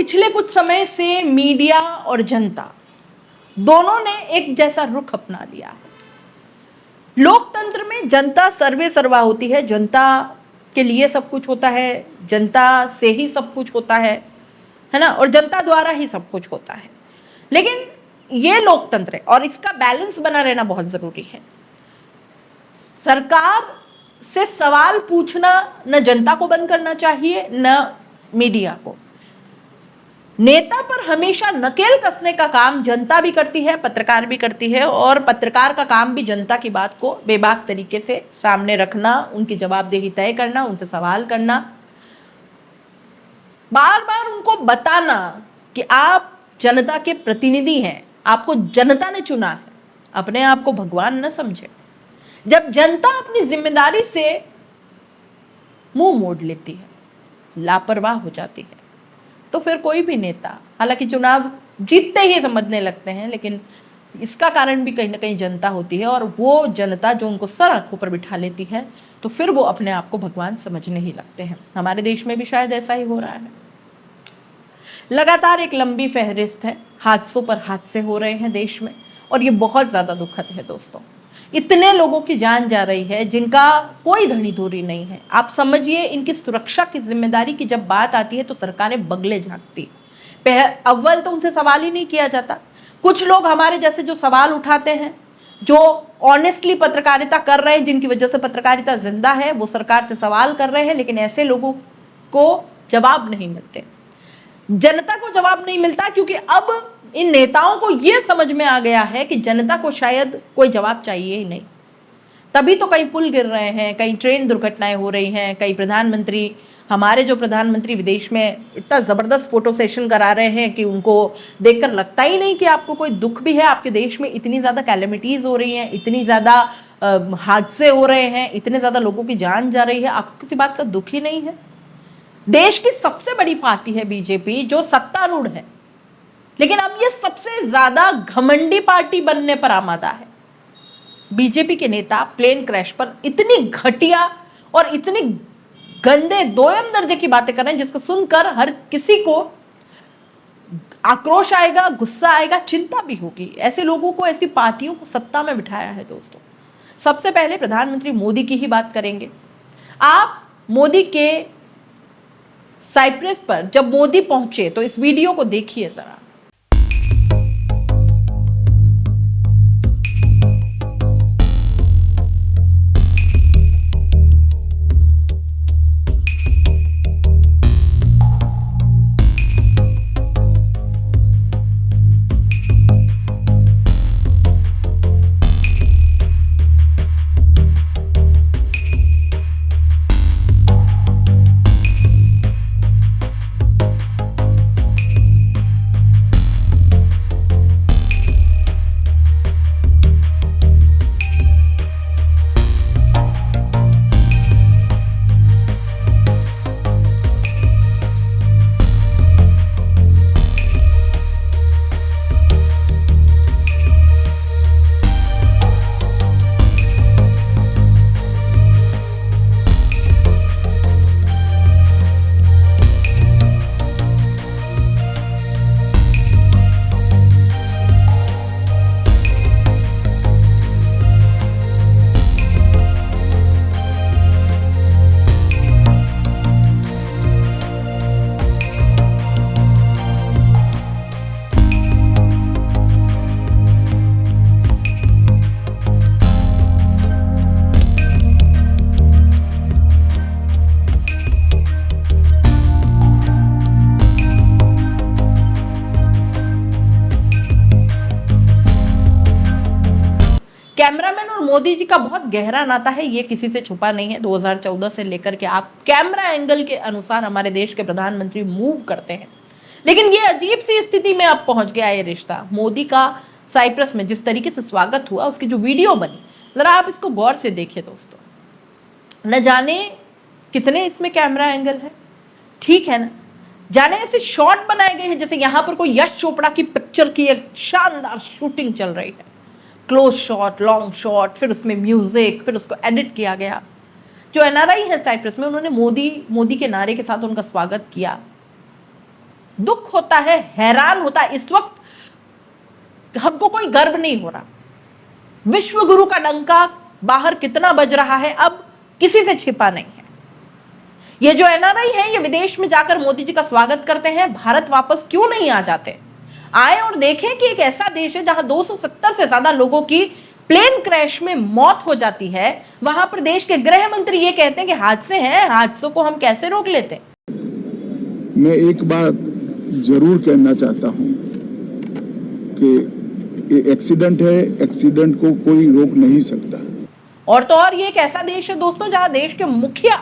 पिछले कुछ समय से मीडिया और जनता दोनों ने एक जैसा रुख अपना लिया है। लोकतंत्र में जनता सर्वे सर्वा होती है, जनता के लिए सब कुछ होता है, जनता से ही सब कुछ होता है ना, और जनता द्वारा ही सब कुछ होता है। लेकिन ये लोकतंत्र है और इसका बैलेंस बना रहना बहुत जरूरी है। सरकार से सवाल पूछना न जनता को बंद करना चाहिए न मीडिया को। नेता पर हमेशा नकेल कसने का काम जनता भी करती है, पत्रकार भी करती है, और पत्रकार का काम भी जनता की बात को बेबाक तरीके से सामने रखना, उनकी जवाबदेही तय करना, उनसे सवाल करना, बार बार उनको बताना कि आप जनता के प्रतिनिधि हैं, आपको जनता ने चुना है, अपने आप को भगवान न समझे। जब जनता अपनी जिम्मेदारी से मुंह मोड़ लेती है, लापरवाह हो जाती है, तो फिर कोई भी नेता, हालांकि चुनाव जीतते ही समझने लगते हैं, लेकिन इसका कारण भी कहीं ना कहीं जनता होती है, और वो जनता जो उनको सर आंखों पर बिठा लेती है, तो फिर वो अपने आप को भगवान समझने ही लगते हैं। हमारे देश में भी शायद ऐसा ही हो रहा है। लगातार एक लंबी फहरिस्त है, हादसों पर हादसे हो रहे हैं देश में, और ये बहुत ज़्यादा दुखद है दोस्तों। इतने लोगों की जान जा रही है जिनका कोई धनी धोरी नहीं है। आप समझिए, इनकी सुरक्षा की जिम्मेदारी की जब बात आती है तो सरकारें बगले झांकती। अव्वल तो उनसे सवाल ही नहीं किया जाता। कुछ लोग हमारे जैसे जो सवाल उठाते हैं, जो ऑनेस्टली पत्रकारिता कर रहे हैं, जिनकी वजह से पत्रकारिता जिंदा है, वो सरकार से सवाल कर रहे हैं, लेकिन ऐसे लोगों को जवाब नहीं मिलते। जनता को जवाब नहीं मिलता क्योंकि अब इन नेताओं को यह समझ में आ गया है कि जनता को शायद कोई जवाब चाहिए ही नहीं। तभी तो कई पुल गिर रहे हैं, कई ट्रेन दुर्घटनाएं हो रही हैं, कई प्रधानमंत्री, हमारे जो प्रधानमंत्री विदेश में इतना ज़बरदस्त फोटो सेशन करा रहे हैं कि उनको देखकर लगता ही नहीं कि आपको कोई दुख भी है। आपके देश में इतनी ज़्यादा कैलेमिटीज़ हो रही हैं, इतनी ज़्यादा हादसे हो रहे हैं, इतने ज़्यादा लोगों की जान जा रही है, आपको किसी बात का दुख ही नहीं है। देश की सबसे बड़ी पार्टी है बीजेपी, जो सत्तारूढ़ है, लेकिन अब ये सबसे ज्यादा घमंडी पार्टी बनने पर आमादा है। बीजेपी के नेता प्लेन क्रैश पर इतनी घटिया और इतनी गंदे दोयम दर्जे की बातें कर रहे हैं जिसको सुनकर हर किसी को आक्रोश आएगा, गुस्सा आएगा, चिंता भी होगी। ऐसे लोगों को, ऐसी पार्टियों को सत्ता में बिठाया है दोस्तों। सबसे पहले प्रधानमंत्री मोदी की ही बात करेंगे। आप मोदी के साइप्रस पर जब मोदी पहुंचे तो इस वीडियो को देखिए जरा। कैमरामैन और मोदी जी का बहुत गहरा नाता है, ये किसी से छुपा नहीं है। 2014 से लेकर के आप कैमरा एंगल के अनुसार हमारे देश के प्रधानमंत्री मूव करते हैं, लेकिन ये अजीब सी स्थिति में अब पहुंच गया ये रिश्ता। मोदी का साइप्रस में जिस तरीके से स्वागत हुआ, उसकी जो वीडियो बनी, जरा आप इसको गौर से देखिए दोस्तों। न जाने कितने इसमें कैमरा एंगल है, ठीक है ना, जाने ऐसे शॉट बनाए गए हैं जैसे यहाँ पर कोई यश चोपड़ा की पिक्चर की एक शानदार शूटिंग चल रही है। क्लोज शॉट, लॉन्ग शॉट, फिर उसमें म्यूजिक, फिर उसको एडिट किया गया। जो एनआरआई है साइप्रस में, उन्होंने मोदी मोदी के नारे के साथ उनका स्वागत किया। दुख होता है, हैरान होता है। इस वक्त हमको कोई गर्व नहीं हो रहा। विश्व गुरु का डंका बाहर कितना बज रहा है, अब किसी से छिपा नहीं है। ये जो एनआरआई है, ये विदेश में जाकर मोदी जी का स्वागत करते हैं, भारत वापस क्यों नहीं आ जाते? आए और देखें कि एक ऐसा देश है जहां 270 से ज्यादा लोगों की प्लेन क्रैश में मौत हो जाती है, वहां पर देश के गृह मंत्री ये कहते हैं कि हादसे हैं, हादसों को हम कैसे रोक लेते हैं। मैं एक बात जरूर कहना चाहता हूं कि ये एक्सीडेंट है, एक्सीडेंट को कोई रोक नहीं सकता। और तो और ये एक ऐसा देश है दोस्तों जहां देश के मुखिया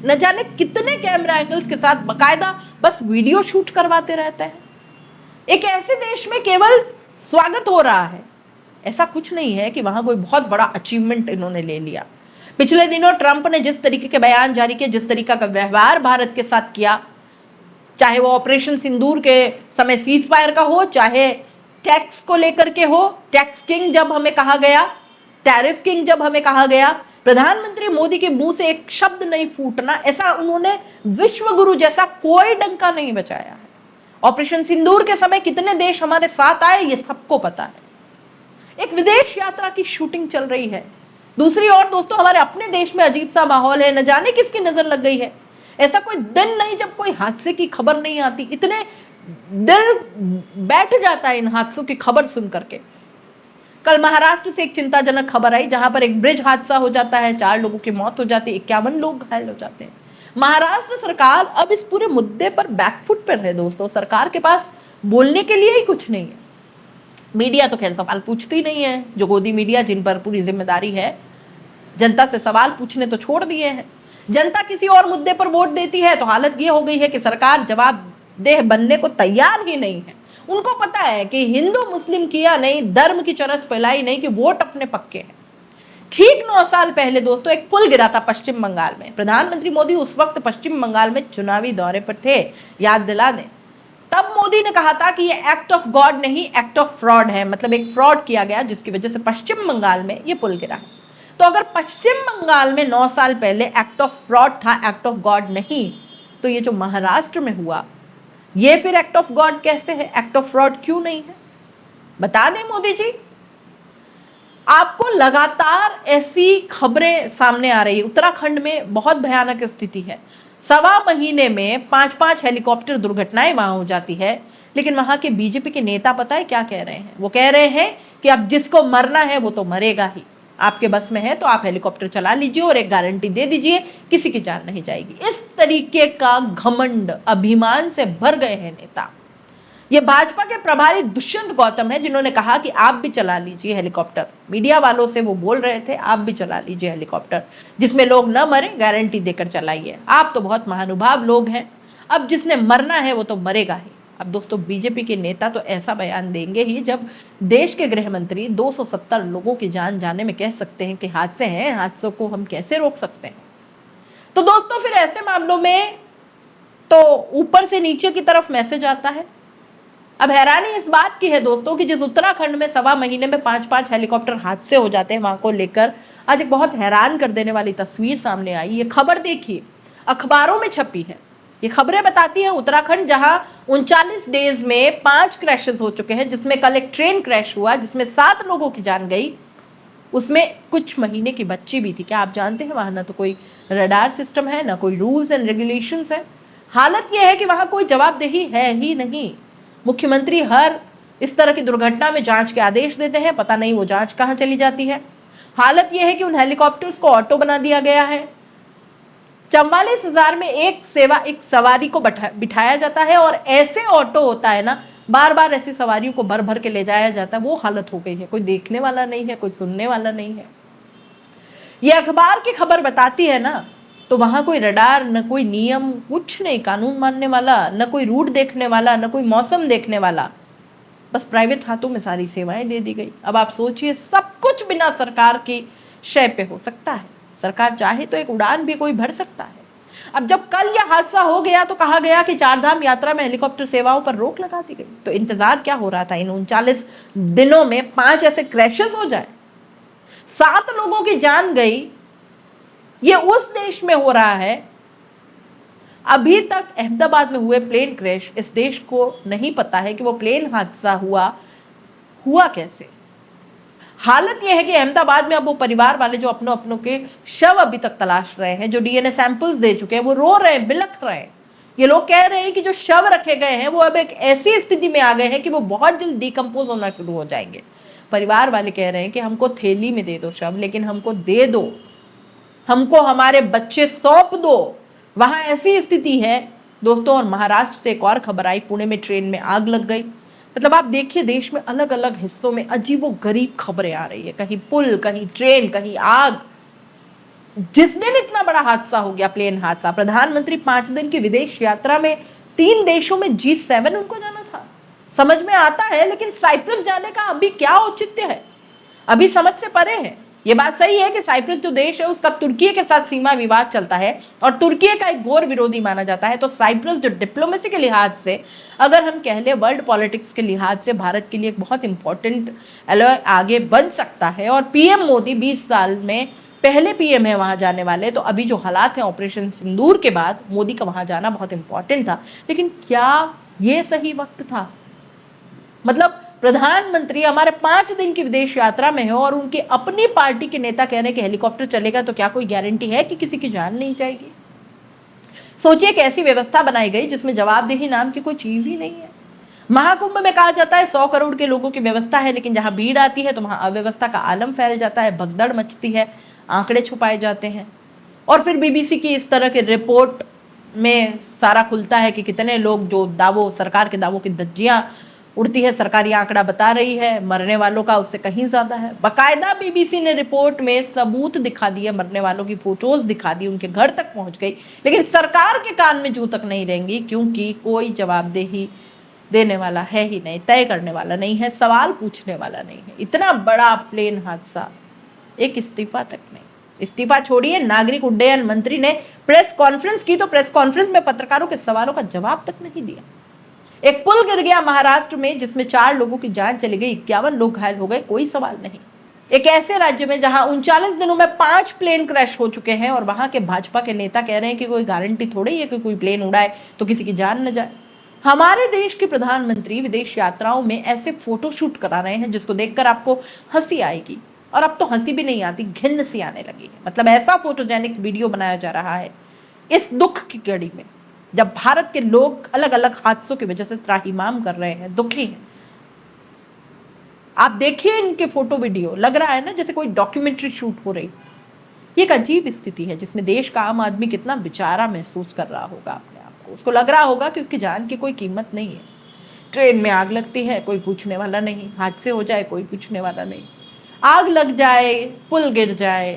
न जाने कितने कैमरा एंगल्स के साथ बकायदा बस वीडियो शूट करवाते रहते हैं। एक ऐसे देश में केवल स्वागत हो रहा है, ऐसा कुछ नहीं है कि वहां कोई बहुत बड़ा अचीवमेंट इन्होंने ले लिया। पिछले दिनों ट्रंप ने जिस तरीके के बयान जारी किए, जिस तरीका का व्यवहार भारत के साथ किया, चाहे वो ऑपरेशन सिंदूर के समय सीज फायर का हो, चाहे टैक्स को लेकर के हो, टैक्स किंग जब हमें कहा गया, टैरिफ किंग जब हमें कहा गया, प्रधानमंत्री मोदी के मुंह से एक शब्द नहीं फूटना, ऐसा उन्होंने विश्व गुरु जैसा कोई डंका नहीं बचाया है। ऑपरेशन सिंदूर के समय कितने देश हमारे साथ आए, ये सबको पता है। एक विदेश यात्रा की शूटिंग चल रही है। दूसरी ओर दोस्तों, हमारे अपने देश में अजीब सा माहौल है, न जाने किसकी नजर लग गई है। ऐसा कोई दिन नहीं जब कोई हादसे की खबर नहीं आती। इतने दिल बैठ जाता है इन हादसों की खबर सुन करके। कल महाराष्ट्र से एक चिंताजनक खबर आई, जहां पर एक ब्रिज हादसा हो जाता है, 4 लोगों की मौत हो जाती है, 51 लोग घायल हो जाते हैं। महाराष्ट्र सरकार अब इस पूरे मुद्दे पर बैकफुट पर है दोस्तों। सरकार के पास बोलने के लिए ही कुछ नहीं है। मीडिया तो खैर सवाल पूछती नहीं है, जो गोदी मीडिया जिन पर पूरी जिम्मेदारी है, जनता से सवाल पूछने तो छोड़ दिए हैं। जनता किसी और मुद्दे पर वोट देती है तो हालत ये हो गई है कि सरकार जवाबदेह बनने को तैयार ही नहीं है। उनको पता है कि हिंदू मुस्लिम किया नहीं, धर्म की चरस फैलाई नहीं, कि वोट अपने पक्के हैं। ठीक 9 साल पहले दोस्तों एक पुल गिरा था पश्चिम बंगाल में। प्रधानमंत्री मोदी उस वक्त पश्चिम बंगाल में चुनावी दौरे पर थे, याद दिला दें। तब मोदी ने कहा था कि ये एक्ट ऑफ गॉड नहीं, एक्ट ऑफ फ्रॉड है। मतलब एक फ्रॉड किया गया जिसकी वजह से पश्चिम बंगाल में ये पुल गिरा है। तो अगर पश्चिम बंगाल में 9 साल पहले एक्ट ऑफ फ्रॉड था, एक्ट ऑफ गॉड नहीं, तो ये जो महाराष्ट्र में हुआ, ये फिर एक्ट ऑफ गॉड कैसे है, एक्ट ऑफ फ्रॉड क्यों नहीं है? बता दें मोदी जी। आपको लगातार ऐसी खबरें सामने आ रही है। उत्तराखंड में बहुत भयानक स्थिति है। 1.25 महीने में 5-5 हेलीकॉप्टर दुर्घटनाएं वहां हो जाती है। लेकिन वहां के बीजेपी के नेता पता है क्या कह रहे हैं? वो कह रहे हैं कि अब जिसको मरना है वो तो मरेगा ही, आपके बस में है तो आप हेलीकॉप्टर चला लीजिए और एक गारंटी दे दीजिए, किसी की जान नहीं जाएगी। इस तरीके का घमंड, अभिमान से भर गए हैं नेता। ये भाजपा के प्रभारी दुष्यंत गौतम है, जिन्होंने कहा कि आप भी चला लीजिए हेलीकॉप्टर। मीडिया वालों से वो बोल रहे थे, आप भी चला लीजिए हेलीकॉप्टर, जिसमें लोग न मरे, गारंटी देकर चलाइए। आप तो बहुत महानुभाव लोग हैं, अब जिसने मरना है वो तो मरेगा ही। अब दोस्तों, बीजेपी के नेता तो ऐसा बयान देंगे ही जब देश के गृह मंत्री 270 लोगों की जान जाने में कह सकते हैं कि हादसे हैं, हादसों को हम कैसे रोक सकते हैं। तो दोस्तों, फिर ऐसे मामलों में तो ऊपर से नीचे की तरफ मैसेज आता है। अब हैरानी इस बात की है दोस्तों कि जिस उत्तराखंड में 1.25 महीने में 5-5 हेलीकॉप्टर हादसे हो जाते हैं, वहां को लेकर आज एक बहुत हैरान कर देने वाली तस्वीर सामने आई। ये खबर देखिए, अखबारों में छपी है। ये खबरें बताती हैं उत्तराखंड, जहां 39 डेज में 5 क्रैशेस हो चुके हैं, जिसमें कल एक ट्रेन क्रैश हुआ जिसमें 7 लोगों की जान गई, उसमें कुछ महीने की बच्ची भी थी। क्या आप जानते हैं वहां ना तो कोई रडार सिस्टम है, ना कोई रूल्स एंड रेगुलेशंस है। हालत यह है कि वहां कोई जवाबदेही है ही नहीं। मुख्यमंत्री हर इस तरह की दुर्घटना में जांच के आदेश देते हैं, पता नहीं वो जांच कहां चली जाती है। हालत यह है कि उन हेलीकॉप्टर्स को ऑटो बना दिया गया है। 44,000 में एक सवारी को बिठाया जाता है, और ऐसे ऑटो होता है ना, बार बार ऐसी सवारियों को भर भर के ले जाया जाता है। वो हालत हो गई है, कोई देखने वाला नहीं है, कोई सुनने वाला नहीं है। ये अखबार की खबर बताती है ना, तो वहां कोई रडार, न कोई नियम, कुछ नहीं, कानून मानने वाला, न कोई रूट देखने वाला, न कोई मौसम देखने वाला। बस प्राइवेट हाथों में सारी सेवाएं दे दी गई। अब आप सोचिए, सब कुछ बिना सरकार की शय पे हो सकता है। सरकार चाहे तो एक उड़ान भी कोई भर सकता है। अब जब कल यह हादसा हो गया तो कहा गया कि 4 धाम यात्रा में हेलीकॉप्टर सेवाओं पर रोक लगा दी गई। तो इंतजार क्या हो रहा था इन 39 दिनों में 5 ऐसे क्रैशेस हो जाए, 7 लोगों की जान गई। ये उस देश में हो रहा है। अभी तक अहमदाबाद में हुए प्लेन क्रैश इस देश को नहीं पता है कि वो प्लेन हादसा हुआ कैसे। हालत यह है कि अहमदाबाद में अब वो परिवार वाले जो अपनों अपनों के शव अभी तक तलाश रहे हैं, जो डीएनए सैंपल्स दे चुके हैं, वो रो रहे हैं, बिलख रहे हैं। ये लोग कह रहे हैं कि जो शव रखे गए हैं वो अब एक ऐसी स्थिति में आ गए हैं कि वो बहुत जल्द डिकम्पोज होना शुरू हो जाएंगे। परिवार वाले कह रहे हैं कि हमको थैली में दे दो शव, लेकिन हमको दे दो, हमको हमारे बच्चे सौंप दो। वहां ऐसी स्थिति है दोस्तों। और महाराष्ट्र से एक और खबर आई, पुणे में ट्रेन में आग लग गई। मतलब आप देखिए, देश में अलग अलग हिस्सों में अजीबोगरीब खबरें आ रही है, कहीं पुल, कहीं ट्रेन, कहीं आग। जिस दिन इतना बड़ा हादसा हो गया, प्लेन हादसा, प्रधानमंत्री 5 दिन की विदेश यात्रा में 3 देशों में G7 उनको जाना था, समझ में आता है, लेकिन साइप्रस जाने का अभी क्या औचित्य है, अभी समझ से परे है। ये बात सही है कि साइप्रस जो देश है उसका तुर्की के साथ सीमा विवाद चलता है और तुर्की का एक घोर विरोधी माना जाता है। तो साइप्रस जो डिप्लोमेसी के लिहाज से, अगर हम कह ले वर्ल्ड पॉलिटिक्स के लिहाज से, भारत के लिए एक बहुत इंपॉर्टेंट एलॉय आगे बन सकता है। और पीएम मोदी 20 साल में पहले पीएम है वहां जाने वाले। तो अभी जो हालात हैं ऑपरेशन सिंदूर के बाद, मोदी का वहां जाना बहुत इंपॉर्टेंट था। लेकिन क्या ये सही वक्त था? मतलब प्रधानमंत्री हमारे 5 दिन की विदेश यात्रा में है और उनकी अपनी पार्टी के नेता कह रहे हैं कि हेलीकॉप्टर चलेगा, तो क्या कोई गारंटी है कि किसी की जान नहीं जाएगी? सोचिए कि ऐसी व्यवस्था बनाई गई जिसमें जवाबदेही नाम की कोई चीज ही नहीं है। महाकुंभ में कहा जाता है 100 करोड़ के लोगों की व्यवस्था है, लेकिन जहां भीड़ आती है तो वहां अव्यवस्था का आलम फैल जाता है, भगदड़ मचती है, आंकड़े छुपाए जाते हैं। और फिर बीबीसी की इस तरह के रिपोर्ट में सारा खुलता है कि कितने लोग, जो दावों, सरकार के दावों की धज्जियां उड़ती है, सरकारी आंकड़ा बता रही है मरने वालों का उससे कहीं ज्यादा है। बाकायदा बीबीसी ने रिपोर्ट में सबूत दिखा दिए, मरने वालों की फोटोज दिखा दी, उनके घर तक पहुंच गई, लेकिन सरकार के कान में जूं तक नहीं रहेंगी, क्योंकि कोई जवाबदेही देने वाला है ही नहीं, तय करने वाला नहीं है, सवाल पूछने वाला नहीं है। इतना बड़ा प्लेन हादसा, एक इस्तीफा तक नहीं। इस्तीफा छोड़िए, नागरिक उड्डयन मंत्री ने प्रेस कॉन्फ्रेंस की तो प्रेस कॉन्फ्रेंस में पत्रकारों के सवालों का जवाब तक नहीं दिया। एक पुल गिर गया महाराष्ट्र में जिसमें 4 लोगों की जान चली गई, 51 लोग घायल हो गए, कोई सवाल नहीं। एक ऐसे राज्य में जहां 39 दिनों में 5 प्लेन क्रैश हो चुके हैं और वहां के भाजपा के नेता कह रहे हैं कि कोई गारंटी थोड़ी है कि कोई प्लेन उड़ाए तो किसी की जान न जाए। हमारे देश के प्रधानमंत्री विदेश यात्राओं में ऐसे फोटोशूट करा रहे हैं जिसको देखकर आपको हंसी आएगी, और अब तो हंसी भी नहीं आती, घिन सी आने लगी है। मतलब ऐसा फोटोजेनिक वीडियो बनाया जा रहा है इस दुख की घड़ी में, जब भारत के लोग अलग अलग हादसों की वजह से त्राहिमाम कर रहे हैं, दुखी हैं। आप देखिए इनके फोटो वीडियो, लग रहा है ना जैसे कोई डॉक्यूमेंट्री शूट हो रही। ये एक अजीब स्थिति है जिसमें देश का आम आदमी कितना बेचारा महसूस कर रहा होगा अपने आप को। उसको लग रहा होगा कि उसकी जान की कोई कीमत नहीं है। ट्रेन में आग लगती है, कोई पूछने वाला नहीं, हादसे हो जाए, कोई पूछने वाला नहीं, आग लग जाए, पुल गिर जाए,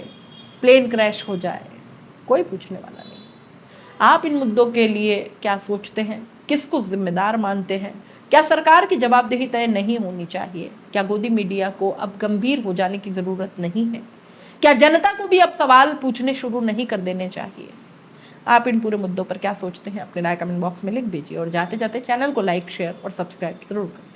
प्लेन क्रैश हो जाए, कोई पूछने वाला नहीं। आप इन मुद्दों के लिए क्या सोचते हैं? किसको जिम्मेदार मानते हैं? क्या सरकार की जवाबदेही तय नहीं होनी चाहिए? क्या गोदी मीडिया को अब गंभीर हो जाने की जरूरत नहीं है? क्या जनता को भी अब सवाल पूछने शुरू नहीं कर देने चाहिए? आप इन पूरे मुद्दों पर क्या सोचते हैं? अपने राय कमेंट बॉक्स में लिख दीजिए और जाते जाते चैनल को लाइक, शेयर और सब्सक्राइब जरूर करें।